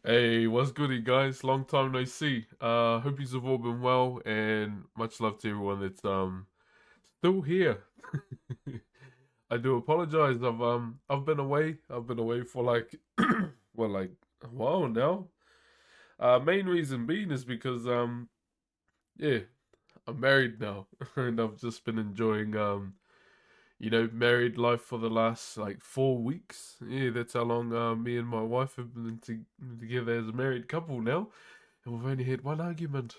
Hey, what's goody, guys? Long time no see. Hope you've all been well, and much love to everyone that's still here. I do apologize. I've been away. I've been away for like well, like a while now. Main reason being is because yeah, I'm married now, and I've just been enjoying married life for the last like 4 weeks. Yeah, that's how long me and my wife have been together as a married couple now. And we've only had one argument.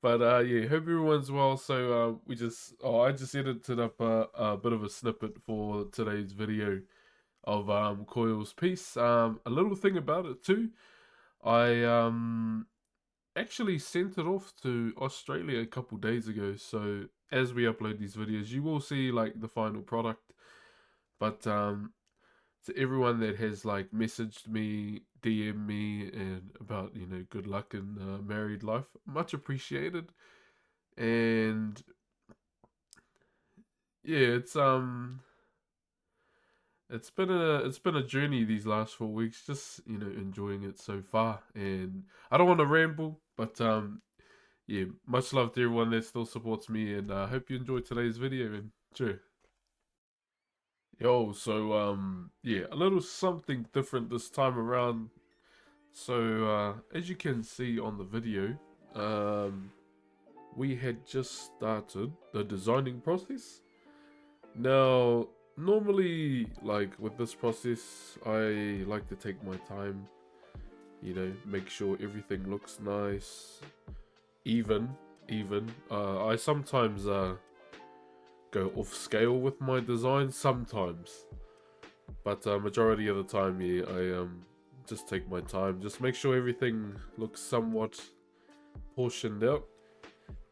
But yeah, hope everyone's well. So I just edited up a bit of a snippet for today's video of Koils' piece. A little thing about it too. I actually sent it off to Australia a couple days ago. So as we upload these videos, you will see like the final product. But to everyone that has like messaged me, DM me, and about good luck in married life, much appreciated. And yeah, it's been a journey these last 4 weeks. Just enjoying it so far, and I don't want to ramble, but yeah, much love to everyone that still supports me, and I hope you enjoyed today's video. And sure. Yo, so yeah, a little something different this time around. So, as you can see on the video, um, we had just started the designing process. Now, normally, like with this process, I like to take my time, make sure everything looks nice, even, even. I sometimes go off scale with my design, sometimes, but majority of the time, yeah, I just take my time, just make sure everything looks somewhat portioned out.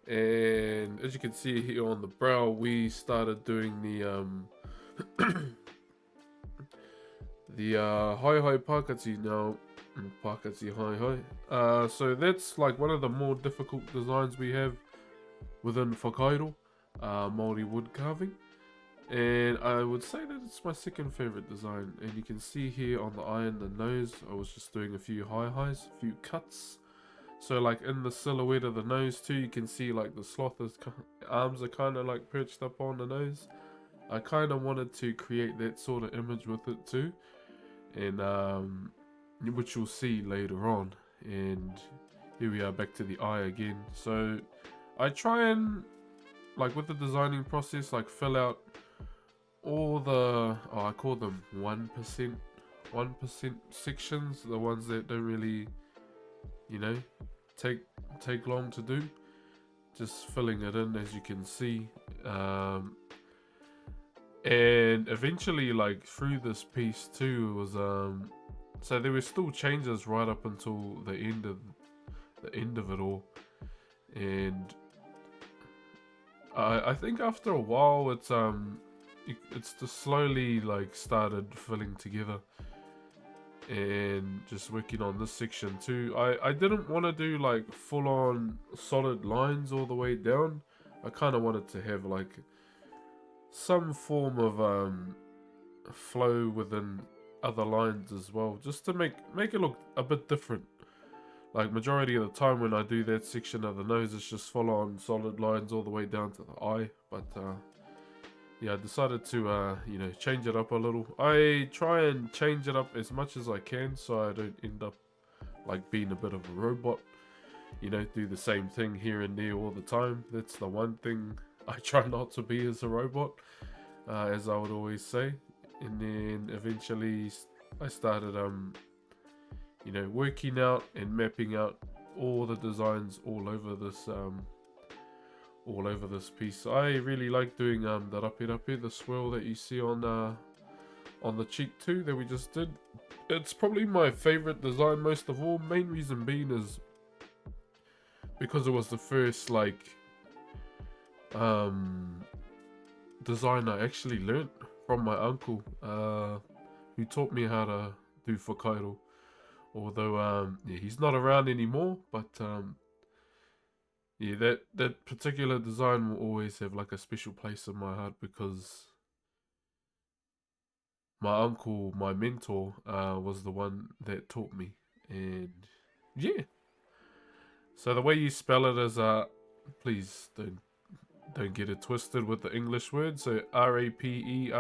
And as you can see here on the brow, we started doing the high pakati now. Pakati high. So that's like one of the more difficult designs we have within Whakairo, Māori wood carving. And I would say that it's my second favorite design. And you can see here on the eye and the nose, I was just doing a few highs, a few cuts. So like in the silhouette of the nose too, you can see like the sloth's arms are kind of like perched up on the nose. I kind of wanted to create that sort of image with it too, and which you'll see later on. And here we are back to the eye again. So I try and like with the designing process, like fill out all the I call them 1% sections, the ones that don't really you know take take long to do, just filling it in as you can see. And eventually like through this piece too, it was so there were still changes right up until the end of it all. And I think after a while it's just slowly like started filling together, and just working on this section too. I didn't want to do like full on solid lines all the way down. I kind of wanted to have like some form of flow within other lines as well, just to make it look a bit different. Like majority of the time when I do that section of the nose, it's just full on solid lines all the way down to the eye. But yeah, I decided to change it up a little. I try and change it up as much as I can so I don't end up like being a bit of a robot. Do the same thing here and there all the time. That's the one thing I try not to be as a robot, as I would always say. And then eventually I started working out and mapping out all the designs all over this piece. I really like doing the rapi, the swirl that you see on the cheek too that we just did. It's probably my favorite design most of all. Main reason being is because it was the first like um design I actually learnt from my uncle, who taught me how to do whakairo. Although yeah, he's not around anymore, but yeah, that particular design will always have like a special place in my heart, because my uncle, my mentor, was the one that taught me. And yeah. So the way you spell it is please don't get it twisted with the English word. So R-A-P-E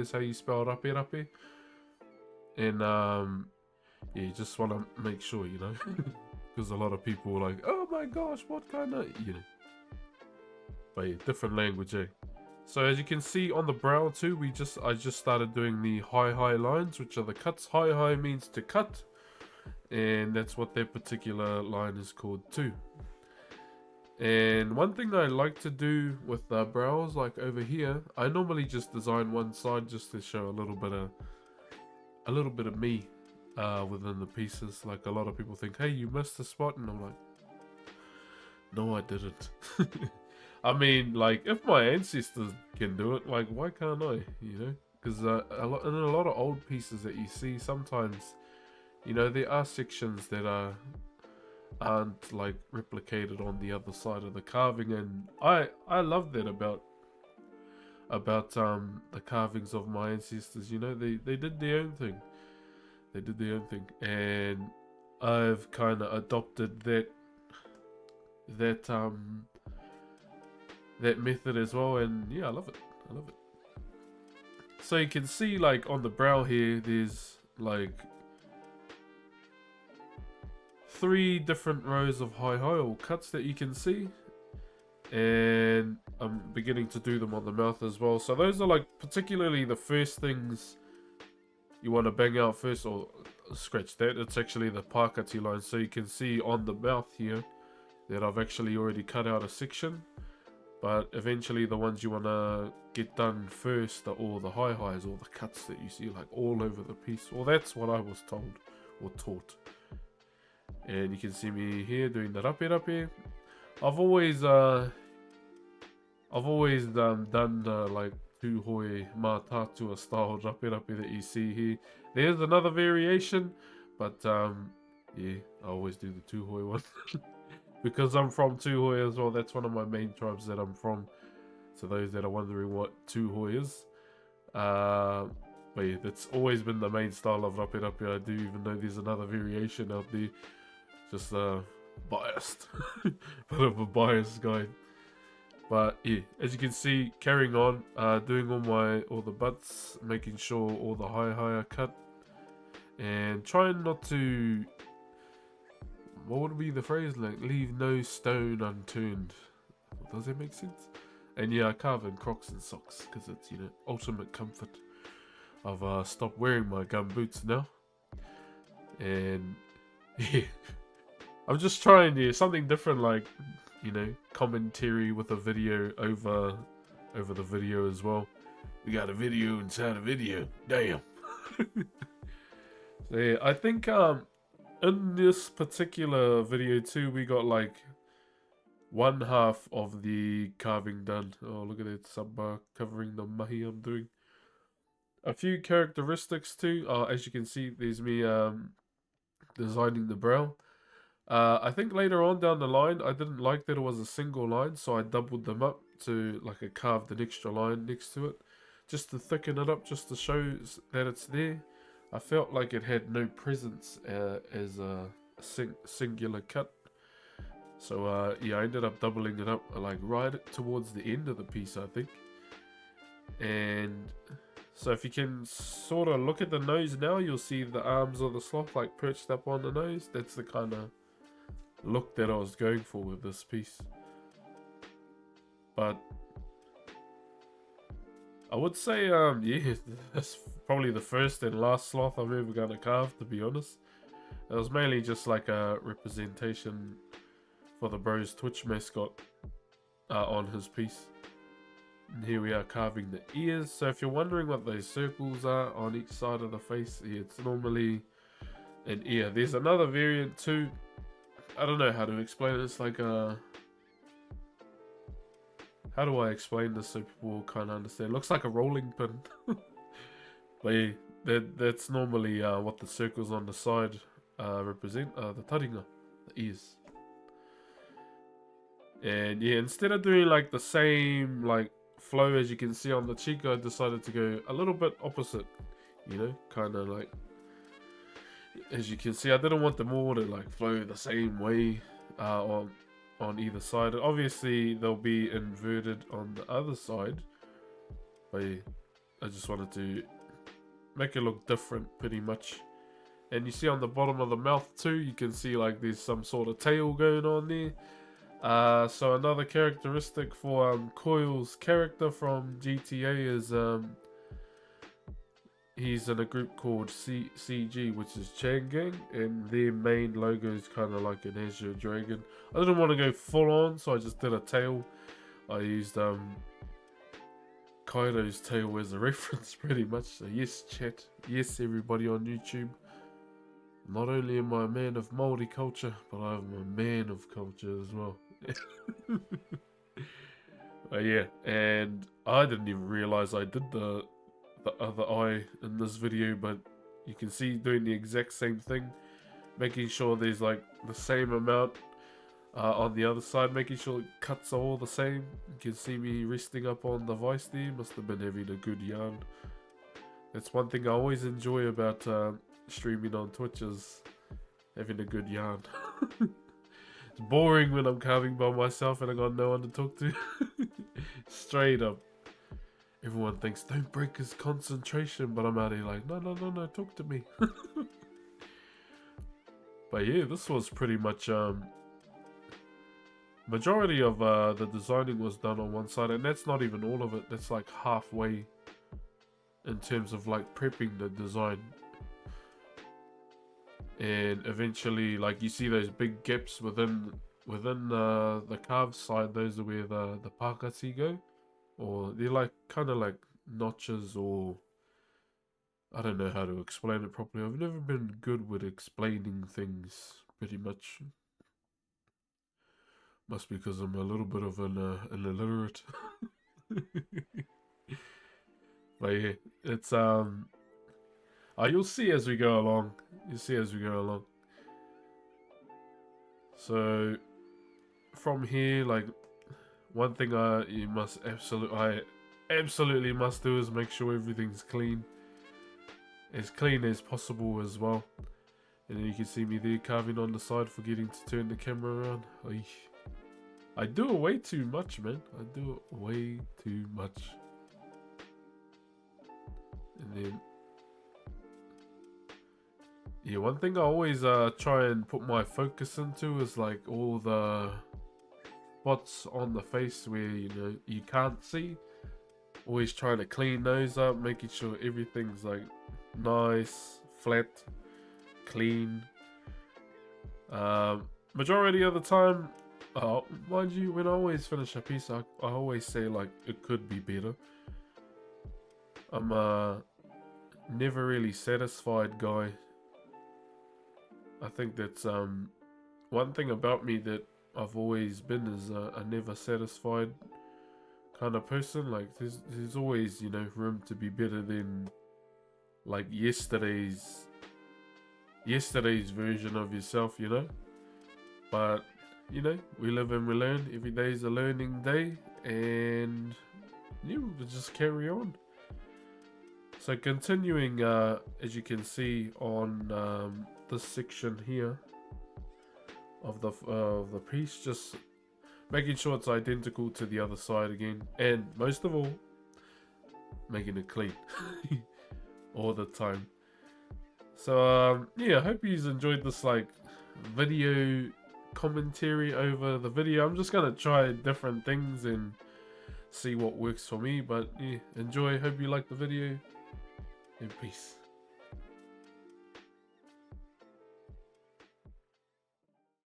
is how you spell rape rape. And yeah, you just want to make sure, you know, because a lot of people are like, oh my gosh, what kind of, you know. But yeah, different language, eh? So as you can see on the brow too, I just started doing the high lines, which are the cuts. High means to cut, and that's what that particular line is called too. And one thing I like to do with the brows, like over here, I normally just design one side just to show a little bit of me within the pieces. Like a lot of people think, hey, you missed a spot, and I'm like, no, I didn't. I mean, like, if my ancestors can do it, like, why can't I, you know? Because in a lot of old pieces that you see, sometimes, you know, there are sections that aren't, like, replicated on the other side of the carving, and I love that about the carvings of my ancestors. You know, they did their own thing. They did their own thing, and I've kind of adopted that method as well, and yeah, I love it. So you can see, like, on the brow here, there's like 3 different rows of high or cuts that you can see, and I'm beginning to do them on the mouth as well. So those are like particularly the first things you want to bang out first, or scratch that. It's actually the pakati line. So you can see on the mouth here that I've actually already cut out a section. But eventually the ones you want to get done first are all the highs, all the cuts that you see like all over the piece. Well, that's what I was told or taught. And you can see me here doing the rape. I've always done like tūhoi mā tātua style rape that you see here. There's another variation, but yeah, I always do the tūhoi one. Because I'm from Tūhoi as well. That's one of my main tribes that I'm from. So those that are wondering what Tūhoi is. But yeah, that's always been the main style of rape. I do even know there's another variation out there. Just biased. Bit of a biased guy. But yeah, as you can see, carrying on, doing all the butts, making sure all the high are cut. And trying not to... What would be the phrase? Like, leave no stone unturned. Does that make sense? And yeah, I carve in Crocs and socks because it's, you know, ultimate comfort. I've stopped wearing my gum boots now. And yeah, I'm just trying something different, like, you know, commentary with a video over the video as well. We got a video inside a video. Damn. So yeah, I think in this particular video too, we got like 1/2 of the carving done. Oh, look at it, sub covering the mahi I'm doing. A few characteristics too. As you can see, there's me designing the brow. I think later on down the line, I didn't like that it was a single line, so I doubled them up to like I carved an extra line next to it, just to thicken it up, just to show that it's there. I felt like it had no presence as a singular cut. So yeah, I ended up doubling it up like right towards the end of the piece, I think. And so if you can sort of look at the nose now, you'll see the arms of the sloth like perched up on the nose. That's the kind of look that I was going for with this piece. But I would say, yeah, that's probably the first and last sloth I'm ever going to carve, to be honest. It was mainly just like a representation for the bro's Twitch mascot on his piece. And here we are carving the ears. So if you're wondering what those circles are on each side of the face, yeah, it's normally an ear. There's another variant too. I don't know how to explain it. It's like a... How do I explain this so people kind of understand? It looks like a rolling pin. But yeah, that's normally what the circles on the side represent. The taringa, the ears. And yeah, instead of doing like the same like flow as you can see on the cheek, I decided to go a little bit opposite. you know, kind of like, as you can see, I didn't want them all to like flow the same way on either side. Obviously they'll be inverted on the other side, but yeah, I just wanted to make it look different pretty much. And you see on the bottom of the mouth too, you can see like there's some sort of tail going on there. So another characteristic for Koils' character from GTA is he's in a group called CG, which is Chain Gang, and their main logo is kind of like an Azure Dragon. I didn't want to go full on, so I just did a tail. I used Kaido's tail as a reference pretty much. So yes, chat, yes, everybody on YouTube. Not only am I a man of Māori culture, but I'm a man of culture as well. But yeah, and I didn't even realize I did the other eye in this video, but you can see doing the exact same thing, making sure there's like the same amount on the other side, making sure it cuts are all the same. You can see me resting up on the vice there. Must have been having a good yarn. That's one thing I always enjoy about streaming on Twitch, is having a good yarn. It's boring when I'm carving by myself and I got no one to talk to. Straight up. Everyone thinks, don't break his concentration, but I'm out here like, no, talk to me. But yeah, this was pretty much, majority of the designing was done on one side, and that's not even all of it. That's like halfway in terms of like prepping the design. And eventually, like, you see those big gaps within the carved side. Those are where the pakati go, or they're like kind of like notches, or I don't know how to explain it properly. I've never been good with explaining things, pretty much. Must be because I'm a little bit of an illiterate. But yeah, it's you'll see as we go along. You'll see as we go along. So from here, like, one thing I absolutely must do is make sure everything's clean as possible as well. And then you can see me there carving on the side, forgetting to turn the camera around. I do it way too much, man. I do it way too much. And then, yeah, one thing I always try and put my focus into is like all the spots on the face where, you know, you can't see. Always trying to clean those up, making sure everything's like nice, flat, clean. Majority of the time, mind you, when I always finish a piece, I always say like it could be better. I'm never really satisfied guy. I think that's one thing about me that I've always been is a never satisfied kind of person. Like there's always, you know, room to be better than like yesterday's version of yourself, you know. But you know, we live and we learn. Every day is a learning day, and yeah, we'll just carry on. So continuing, as you can see on this section here of the piece, just making sure it's identical to the other side again, and most of all, making it clean all the time. So yeah, I hope you enjoyed this like video commentary over the video. I'm just gonna try different things and see what works for me, but yeah, enjoy. Hope you like the video, and peace.